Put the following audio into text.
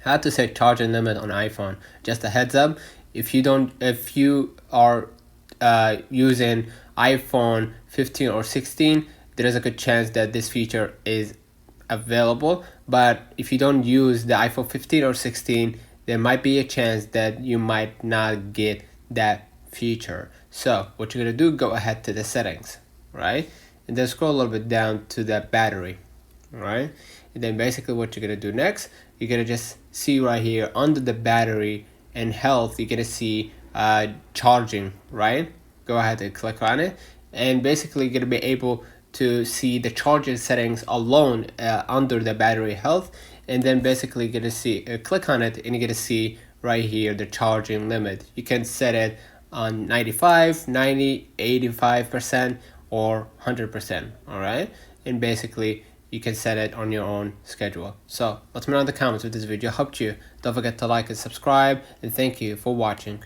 how to set charging limit on iPhone. Just a heads up, if you are using iPhone 15 or 16, there is a good chance that this feature is available. But if you don't use the iPhone 15 or 16, there might be a chance that you might not get that feature. So what you're gonna do, go ahead to the settings, right? And then scroll a little bit down to the battery, right? And then basically what you're gonna do next, you're gonna just see right here under the battery and health, you're gonna see charging, right? Go ahead and click on it, and basically you're gonna be able to see the charging settings alone under the battery health. And then basically you're gonna see click on it, and you're gonna see right here the charging limit. You can set it on 95, 90, 85%, or 100%. All right, and basically you can set it on your own schedule. So let me know in the comments if this video helped you. Don't forget to like and subscribe, and thank you for watching.